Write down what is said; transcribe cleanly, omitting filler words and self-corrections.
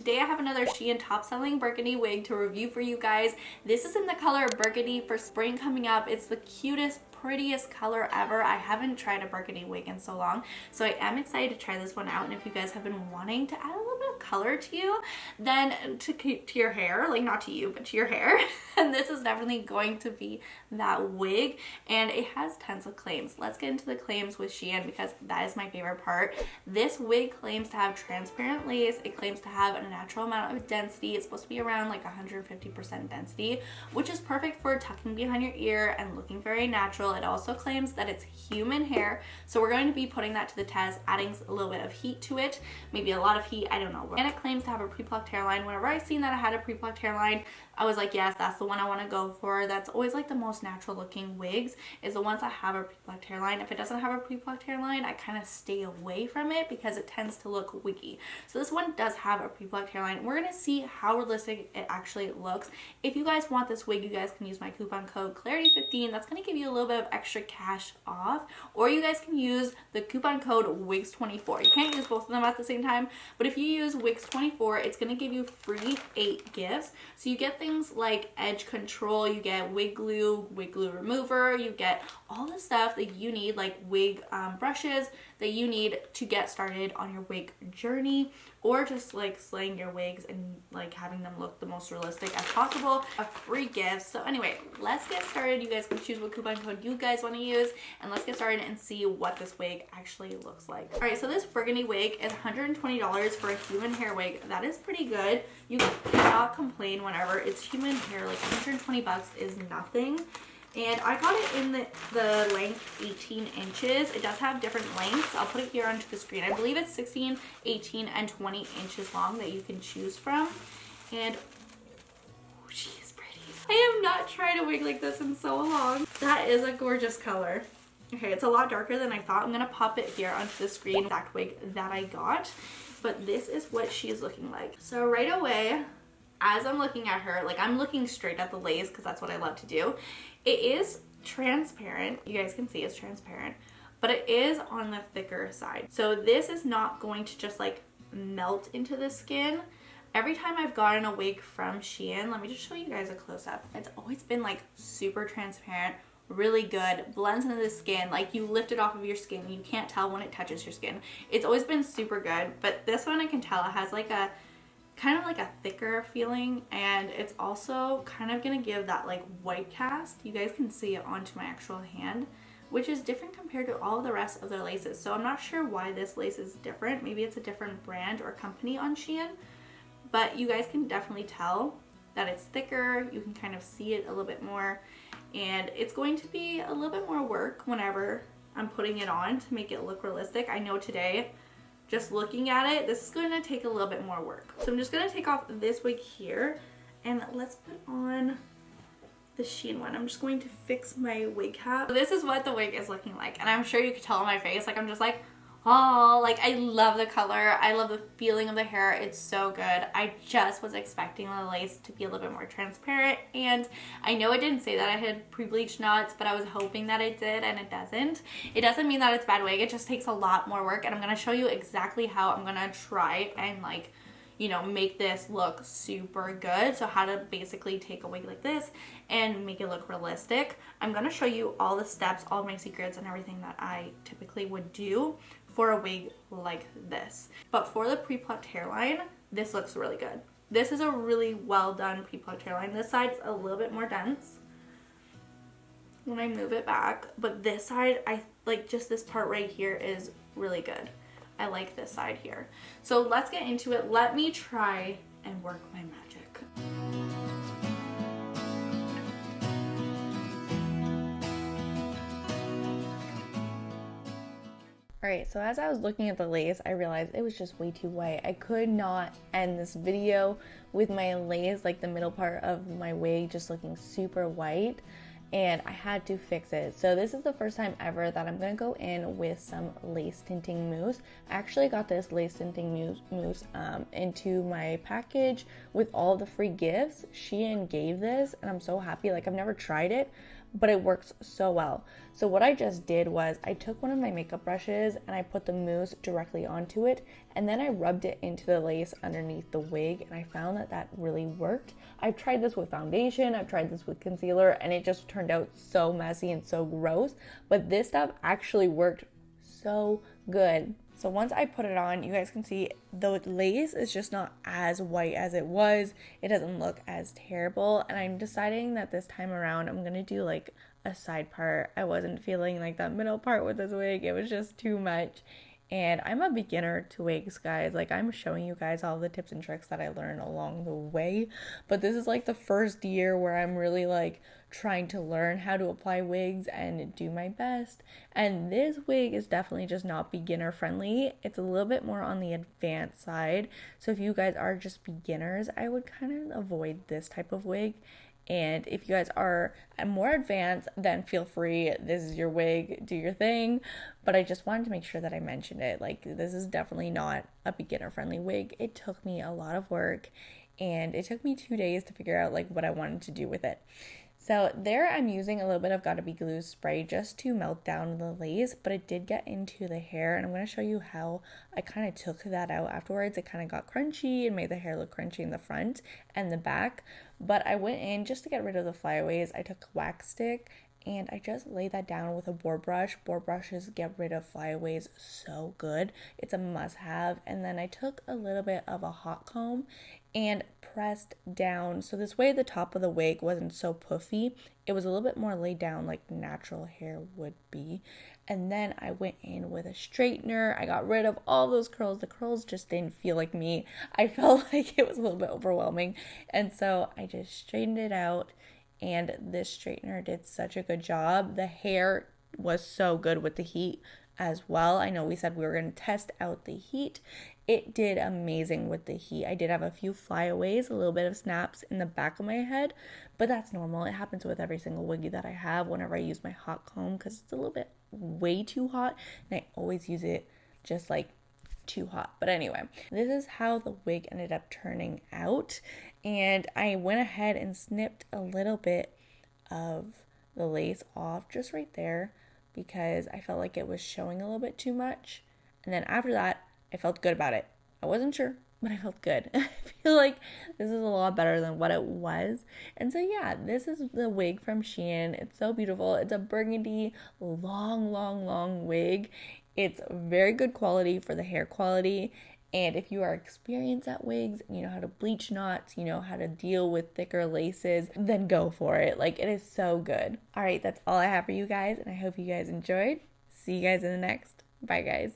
Today I have another Shein top selling burgundy wig to review for you guys. This is in the color burgundy for spring coming up. It's the cutest, prettiest color ever. I haven't tried a burgundy wig in so long, so I am excited to try this one out. And if you guys have been wanting to add a little bit of color to you, then to your hair, like not to you, but to your hair, and this is definitely going to be that wig. And it has tons of claims. Let's get into the claims with Shein because that is my favorite part. This wig claims to have transparent lace. It claims to have a natural amount of density. It's supposed to be around like 150% density, which is perfect for tucking behind your ear and looking very natural. It also claims that it's human hair, so we're going to be putting that to the test, adding a little bit of heat to it, maybe a lot of heat, I don't know. And it claims to have a pre-plucked hairline. Whenever I seen that it had a pre-plucked hairline, I was like, yes, that's the one I want to go for. That's always like the most natural looking wigs, is the ones that have a pre-plucked hairline. If it doesn't have a pre-plucked hairline, I kind of stay away from it because it tends to look wiggy. So this one does have a pre-plucked hairline. We're gonna see how realistic it actually looks. If you guys want this wig, you guys can use my coupon code Clarity15. That's gonna give you a little bit of extra cash off, or you guys can use the coupon code WIGS24. You can't use both of them at the same time, but if you use WIGS24, it's gonna give you free 8 gifts. So you get things like edge control, you get wig glue remover, you get all the stuff that you need, like wig brushes that you need to get started on your wig journey, or just like slaying your wigs and like having them look the most realistic as possible. A free gift. So anyway, let's get started. You guys can choose what coupon code you guys want to use, and let's get started and see what this wig actually looks like. All right, so this burgundy wig is $120 for a human hair wig. That is pretty good. You cannot complain whenever it's human hair. Like 120 bucks is nothing. And I got it in the length 18 inches. It does have different lengths. I'll put it here onto the screen. I believe it's 16, 18, and 20 inches long that you can choose from. And oh, she is pretty. I have not tried a wig like this in so long. That is a gorgeous color. Okay, it's a lot darker than I thought. I'm gonna pop it here onto the screen, exact wig that I got. But this is what she's looking like. So right away, as I'm looking at her, like I'm looking straight at the lace because that's what I love to do. It is transparent. You guys can see it's transparent, but it is on the thicker side. So this is not going to just like melt into the skin. Every time I've gotten a wig from Shein, let me just show you guys a close-up. It's always been like super transparent, really good, blends into the skin, like you lift it off of your skin, you can't tell when it touches your skin. It's always been super good, but this one I can tell it has like a kind of like a thicker feeling, and it's also kind of gonna give that like white cast. You guys can see it onto my actual hand, which is different compared to all the rest of their laces. So I'm not sure why this lace is different. Maybe it's a different brand or company on Shein, but you guys can definitely tell that it's thicker. You can kind of see it a little bit more, and it's going to be a little bit more work whenever I'm putting it on to make it look realistic. I know today, just looking at it, this is going to take a little bit more work. So I'm just going to take off this wig here, and let's put on the Shein one. I'm just going to fix my wig cap. So this is what the wig is looking like, and I'm sure you could tell on my face, like I'm just like, oh, like I love the color. I love the feeling of the hair. It's so good. I just was expecting the lace to be a little bit more transparent, and I know it didn't say that I had pre-bleached knots, but I was hoping that it did, and it doesn't. It doesn't mean that it's bad wig. It just takes a lot more work, and I'm going to show you exactly how I'm going to try and like, you know, make this look super good. So how to basically take a wig like this and make it look realistic. I'm going to show you all the steps, all my secrets, and everything that I typically would do for a wig like this. But for the pre-plucked hairline, this looks really good. This is a really well done pre-plucked hairline. This side's a little bit more dense when I move it back, but this side, I like just this part right here is really good. I like this side here. So let's get into it. Let me try and work my magic. Alright, so as I was looking at the lace, I realized it was just way too white. I could not end this video with my lace, like the middle part of my wig, just looking super white, and I had to fix it. So this is the first time ever that I'm going to go in with some lace tinting mousse. I actually got this lace tinting mousse into my package with all the free gifts. Shein gave this, and I'm so happy. Like, I've never tried it, but it works so well. So what I just did was I took one of my makeup brushes and I put the mousse directly onto it, and then I rubbed it into the lace underneath the wig, and I found that that really worked. I've tried this with foundation, I've tried this with concealer, and it just turned out so messy and so gross, but this stuff actually worked so good. So once I put it on, you guys can see the lace is just not as white as it was. It doesn't look as terrible. And I'm deciding that this time around, I'm going to do like a side part. I wasn't feeling like that middle part with this wig. It was just too much. And I'm a beginner to wigs, guys. Like, I'm showing you guys all the tips and tricks that I learned along the way. But this is like the first year where I'm really like trying to learn how to apply wigs and do my best. And this wig is definitely just not beginner friendly. It's a little bit more on the advanced side. So if you guys are just beginners, I would kind of avoid this type of wig. And if you guys are more advanced, then feel free. This is your wig, do your thing. But I just wanted to make sure that I mentioned it. Like, this is definitely not a beginner-friendly wig. It took me a lot of work, and it took me 2 days to figure out like what I wanted to do with it. So there I'm using a little bit of Gotta Be Glue spray just to melt down the lace, but it did get into the hair, and I'm going to show you how I kind of took that out afterwards. It kind of got crunchy and made the hair look crunchy in the front and the back, but I went in just to get rid of the flyaways. I took a wax stick and I just laid that down with a board brush. Board brushes get rid of flyaways so good. It's a must-have. And then I took a little bit of a hot comb and pressed down. So this way the top of the wig wasn't so puffy. It was a little bit more laid down like natural hair would be. And then I went in with a straightener. I got rid of all those curls. The curls just didn't feel like me. I felt like it was a little bit overwhelming. And so I just straightened it out. And this straightener did such a good job. The hair was so good with the heat as well. I know we said we were going to test out the heat. It did amazing with the heat. I did have a few flyaways, a little bit of snaps in the back of my head, but that's normal. It happens with every single wig that I have whenever I use my hot comb, because it's a little bit way too hot, and I always use it just like too hot. But anyway, this is how the wig ended up turning out, and I went ahead and snipped a little bit of the lace off just right there because I felt like it was showing a little bit too much. And then after that, I felt good about it. I wasn't sure, but I felt good. I feel like this is a lot better than what it was. And so yeah, this is the wig from Shein. It's so beautiful. It's a burgundy long wig. It's very good quality for the hair quality. And if you are experienced at wigs, you know how to bleach knots, you know how to deal with thicker laces, then go for it. Like, it is so good. All right, that's all I have for you guys, and I hope you guys enjoyed. See you guys in the next. Bye, guys.